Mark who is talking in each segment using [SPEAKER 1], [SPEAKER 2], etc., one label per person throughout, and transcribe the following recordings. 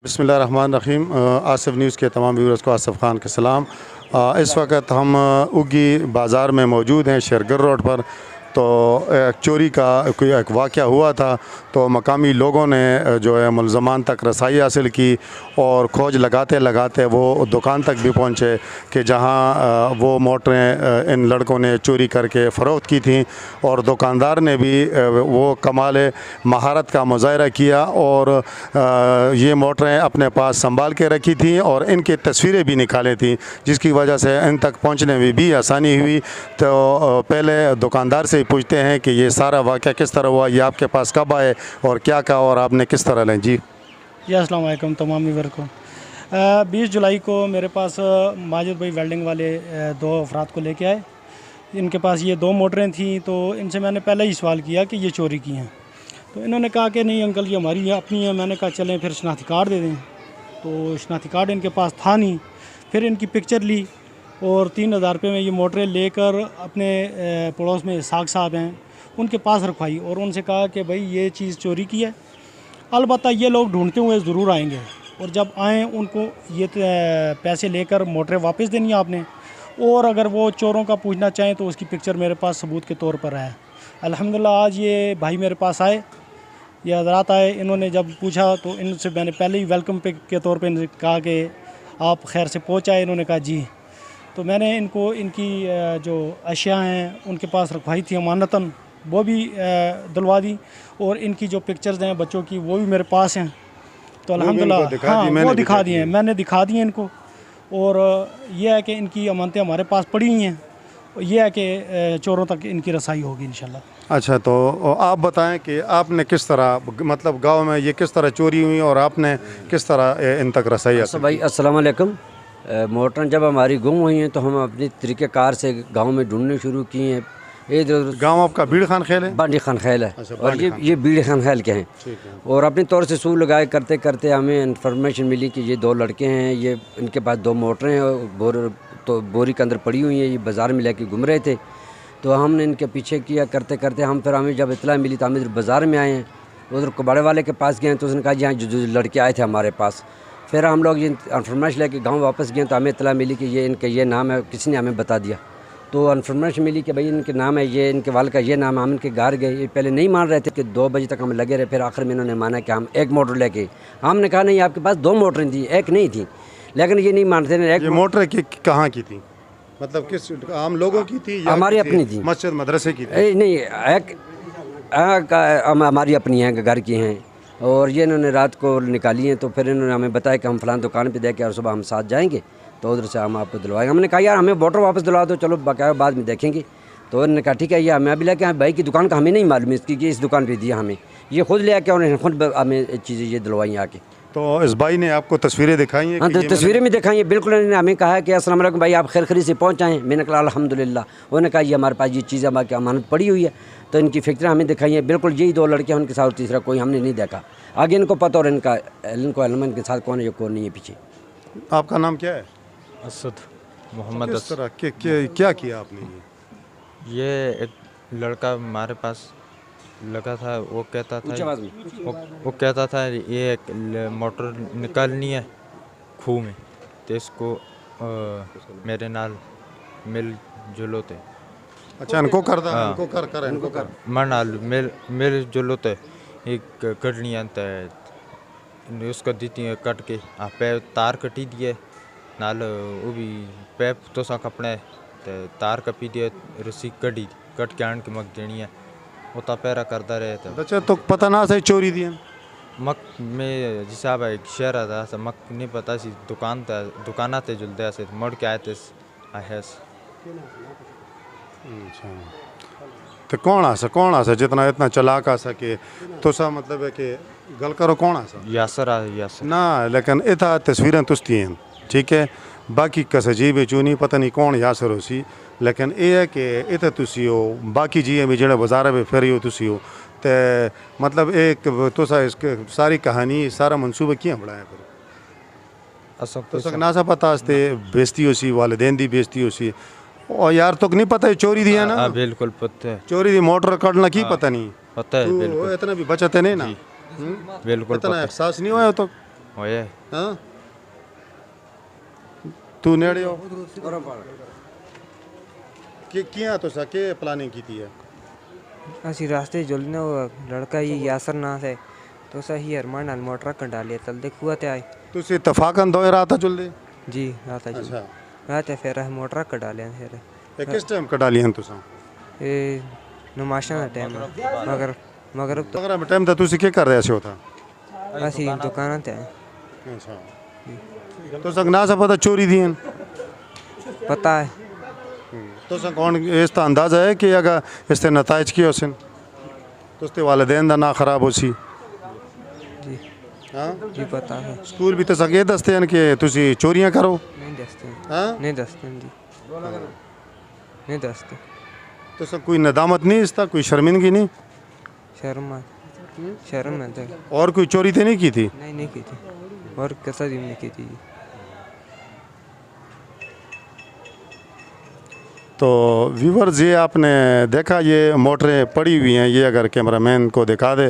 [SPEAKER 1] बिस्मिल्लाहिर्रहमानिर्रहीम। आसिफ न्यूज़ के तमाम व्यूअर्स को आसिफ खान का सलाम। इस वक्त हम उगी बाज़ार में मौजूद हैं, शेरगर रोड पर। तो एक चोरी का कोई एक वाक़या हुआ था, तो मकामी लोगों ने जो है मुलज़मान तक रसाई हासिल की और खोज लगाते लगाते वो दुकान तक भी पहुँचे कि जहां वो मोटरें इन लड़कों ने चोरी करके फ़रोख्त की थी। और दुकानदार ने भी वो कमाल महारत का मुज़ाहरा किया और ये मोटरें अपने पास संभाल के रखी थी और इनकी तस्वीरें भी निकाली थी, जिसकी वजह से इन तक पहुंचने में भी आसानी हुई। तो पहले दुकानदार से पूछते हैं कि ये सारा वाक़या किस तरह हुआ, ये आपके पास कब आए और क्या कहा और आपने किस तरह लें। जी
[SPEAKER 2] अस्सलाम वालेकुम तमाम व्यूअर को। 20 जुलाई को मेरे पास माजिद भाई वेल्डिंग वाले दो अफराद को लेके आए। इनके पास ये दो मोटरें थी, तो इनसे मैंने पहले ही सवाल किया कि ये चोरी की हैं। तो इन्होंने कहा कि नहीं अंकल, ये हमारी अपनी है। मैंने कहा चलें फिर शनाख्ती कार्ड दे दें। तो शनाख्ती कार्ड इनके पास था नहीं। फिर इनकी पिक्चर ली और 3000 रुपये में ये मोटरें लेकर अपने पड़ोस में साग साहब हैं उनके पास रखवाई और उनसे कहा कि भाई ये चीज़ चोरी की है। अलबत्ता ये लोग ढूंढते हुए ज़रूर आएंगे और जब आएँ उनको ये पैसे लेकर मोटरें वापस देनी है आपने, और अगर वो चोरों का पूछना चाहें तो उसकी पिक्चर मेरे पास सबूत के तौर पर है। अल्हम्दुलिल्लाह आज ये भाई मेरे पास आए, ये हज़रात आए। इन्होंने जब पूछा तो इनसे मैंने पहले ही वेलकम पे के तौर पे इनसे कहा कि आप खैर से पहुँच आए। इन्होंने कहा जी। तो मैंने इनको इनकी जो अशिया हैं उनके पास रखवाई थी अमानतन, वो भी दिलवा दी और इनकी जो पिक्चर्स हैं बच्चों की वो भी मेरे पास हैं। तो अल्हम्दुलिल्लाह हाँ वो दिखा दिए हैं, मैंने दिखा दिए इनको। और यह है कि इनकी अमानतें हमारे पास पड़ी हुई हैं। यह है कि चोरों तक इनकी रसाई होगी इंशाल्लाह।
[SPEAKER 1] अच्छा, तो आप बताएं कि आपने किस तरह, मतलब गांव में ये किस तरह चोरी हुई और आपने किस तरह इन तक रसाई हासिल की?
[SPEAKER 3] भाई अस्सलाम वालेकुम। मोटरें जब हमारी गुम हुई हैं तो हम अपनी तरीक़ेकार से गांव में ढूंढने शुरू किए हैं। इधर
[SPEAKER 1] गांव आपका बीड़ खान खेल है?
[SPEAKER 3] बांडी खान खेल है।
[SPEAKER 1] अच्छा,
[SPEAKER 3] और ये बीड़ खान खेल के हैं।
[SPEAKER 1] ठीक है।
[SPEAKER 3] और अपने तौर से सूह लगाए करते करते हमें इन्फॉर्मेशन मिली कि ये दो लड़के हैं, ये इनके पास दो मोटरें हैं और बोरी के अंदर पड़ी हुई हैं, ये बाज़ार में लेके घूम रहे थे। तो हमने इनके पीछे किया करते करते हमें जब इतला मिली तो हम इधर बाज़ार में आए हैं। उधर कबाड़े वाले के पास गए तो उसने कहा जी हाँ जो लड़के आए थे हमारे पास। फिर हम लोग ये इन्फॉर्मेशन लेके गांव वापस गए तो हमें इतला मिली कि ये इनका ये नाम है, किसी ने हमें बता दिया। तो इन्फॉर्मेशन मिली कि भाई इनके नाम है, ये इनके वाल का ये नाम है। हम इनके घर गए, ये पहले नहीं मान रहे थे कि 2 बजे तक हम लगे रहे। फिर आखिर में इन्होंने माना कि हम एक मोटर लेके। हमने कहा नहीं आपके पास 2 मोटरें थी, एक नहीं थी। लेकिन ये नहीं मानते थे।
[SPEAKER 1] ये मोटर कहाँ की थी, मतलब किस आम लोगों की थी या
[SPEAKER 3] हमारी अपनी थी?
[SPEAKER 1] मस्जिद मदरसे की थी?
[SPEAKER 3] नहीं, एक हमारी अपनी हैं, घर की हैं। और ये इन्होंने रात को निकाली हैं। तो फिर इन्होंने हमें बताया कि हम फ़लाँ दुकान पे देके और सुबह हम साथ जाएंगे तो उधर से हम आपको दिलवाएंगे। हमने कहा यार हमें मोटर वापस दिलवा दो, चलो बकाया बाद में देखेंगे। तो उन्होंने कहा ठीक है। ये हमें अभी लेके भाई की दुकान का हमें नहीं मालूम इसकी कि इस दुकान पे दिया हमें, ये खुद ले आके उन्होंने खुद हमें चीज़ें ये दिलवाई आके।
[SPEAKER 1] तो इस भाई ने आपको तस्वीरें दिखाई हैं?
[SPEAKER 3] हाँ, तो तस्वीरें में दिखाई हैं बिल्कुल। उन्होंने हमें कहा कि अस्सलाम वालेकुम भाई, आप खैर खरी से पहुँच आएँ। मैंने कहा अल्हम्दुलिल्लाह। उन्होंने कहा ये हमारे पास ये चीज़ हमारी अमानत पड़ी हुई है। तो इनकी फिक्र हमें दिखाई है बिल्कुल। यही 2 लड़के हैं, उनके साथ तीसरा कोई हमने नहीं देखा। आगे इनको पता और इनको इल्म के साथ कौन है कौन नहीं है पीछे।
[SPEAKER 1] आपका नाम क्या है?
[SPEAKER 4] असद मोहम्मद।
[SPEAKER 1] किस तरह क्या किया आपने?
[SPEAKER 4] ये एक लड़का हमारे पास लगा था, वो कहता था ये एक मोटर निकालनी है खूह में, तो इसको मेरे नाल मिल जुलो थे।
[SPEAKER 1] अच्छा, इनको कर
[SPEAKER 4] मन नाल मिल जुलो थे एक कटनी अंत है उसको दी कट के पे तार कटी दिए नाल वो भी पैप तो सा कपड़े तार कपी दिए, रस्सी कट के आन के मक देनी है वो पैरा करता रहे थे।
[SPEAKER 1] अच्छा, तो पता ना सही चोरी दी
[SPEAKER 4] मक में जिसाब है एक शहर था मक नहीं पता सी दुकाना थे जुलते से मुड़ के आए थे आहेस।
[SPEAKER 1] अच्छा, तो कौन आसा जितना इतना चलाक आ सके तो सा मतलब है कि गल करो कौन आसा?
[SPEAKER 4] यासर
[SPEAKER 1] ना, लेकिन इतना तस्वीरें तुस्ती हैं, ठीक है। बाकी कस जी बेचू नहीं पता नहीं कौन यासर हो सी, लेकिन ये है कि इतना तुसी हो बाकी जी भी जो बाजार में फिर हो तुसी हो। तो मतलब एक तुसा इसके सारी कहानी सारा मनसूबा क्यों बढ़ाया फिर ना सा पता हस्ते बेइज्जती हो सी, वालिदैन दी बेइज्जती हो सी। और यार तो नहीं पता है चोरी दी है ना?
[SPEAKER 4] बिल्कुल पता है
[SPEAKER 1] चोरी दी मोटर काटना की पता नहीं
[SPEAKER 4] पता है। बिल्कुल
[SPEAKER 1] इतना भी बचत है नहीं ना?
[SPEAKER 4] बिल्कुल
[SPEAKER 1] इतना एहसास नहीं हुआ तो
[SPEAKER 4] होया
[SPEAKER 1] हाँ तू नेड़े हो कि किया तो सा के प्लानिंग की थी है
[SPEAKER 5] ਅਸੀਂ ਰਾਸਤੇ ਜੁਲਨੇ ਉਹ ਲੜਕਾ ਹੀ ਯਾਸਰ ਨਾਂ ਸੇ तो सही अरमान नाल मोटर कंडा लिया चल देखुआ ते आए
[SPEAKER 1] तुसी इतफाकन दो रात चल दे
[SPEAKER 5] जी रात जी
[SPEAKER 1] अच्छा
[SPEAKER 5] रात फिर अस मोटर कंडा लिया फिर
[SPEAKER 1] ये किस टाइम कटा लिया तुसा
[SPEAKER 5] ये नमाशा का टाइम मगर मगर तो
[SPEAKER 1] मगर टाइम तो तुसी क्या कर रहे हो था
[SPEAKER 5] ਅਸੀਂ ਦੁਕਾਨਾਂ ਤੇ ਆਏ
[SPEAKER 1] अच्छा तो संग ना सा पता चोरी थी
[SPEAKER 5] पता है
[SPEAKER 1] तो संग कौन इसका अंदाज़ा है कि अगर इससे नताइज की होसन तो उसके वालिदैन दा ना खराब होसी
[SPEAKER 5] जी
[SPEAKER 1] हाँ
[SPEAKER 5] जी पता है
[SPEAKER 1] स्कूल भी तो संग ये दसते हैं कि तुसी चोरियां करो
[SPEAKER 5] नहीं दसते
[SPEAKER 1] हाँ
[SPEAKER 5] नहीं दसते जी नहीं दसते
[SPEAKER 1] तो संग कोई नदामत नहीं इसका कोई शर्मिंदगी नहीं
[SPEAKER 5] शर्म है तो
[SPEAKER 1] और कोई चोरी तो नहीं की थी
[SPEAKER 5] नहीं की थी और कैसा दिन नहीं की थी जी
[SPEAKER 1] तो व्यूवर्स ये आपने देखा ये मोटरें पड़ी हुई हैं ये अगर कैमरामैन को दिखा दे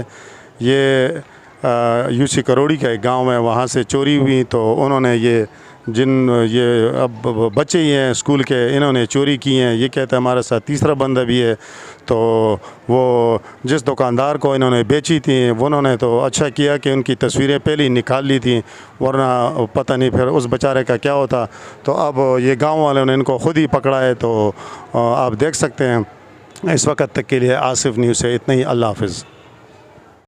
[SPEAKER 1] ये यूसी करोड़ी का एक गांव है वहाँ से चोरी हुई तो उन्होंने ये ये अब बच्चे ही हैं स्कूल के इन्होंने चोरी की हैं ये कहते हैं हमारे साथ तीसरा बंदा भी है तो वो जिस दुकानदार को इन्होंने बेची थी उन्होंने तो अच्छा किया कि उनकी तस्वीरें पहले ही निकाल ली थी वरना पता नहीं फिर उस बेचारे का क्या होता तो अब ये गांव वालों ने इनको खुद ही पकड़ा है तो आप देख सकते हैं इस वक्त तक के लिए आसिफ न्यूज़ से इतना ही अल्लाह हाफिज़।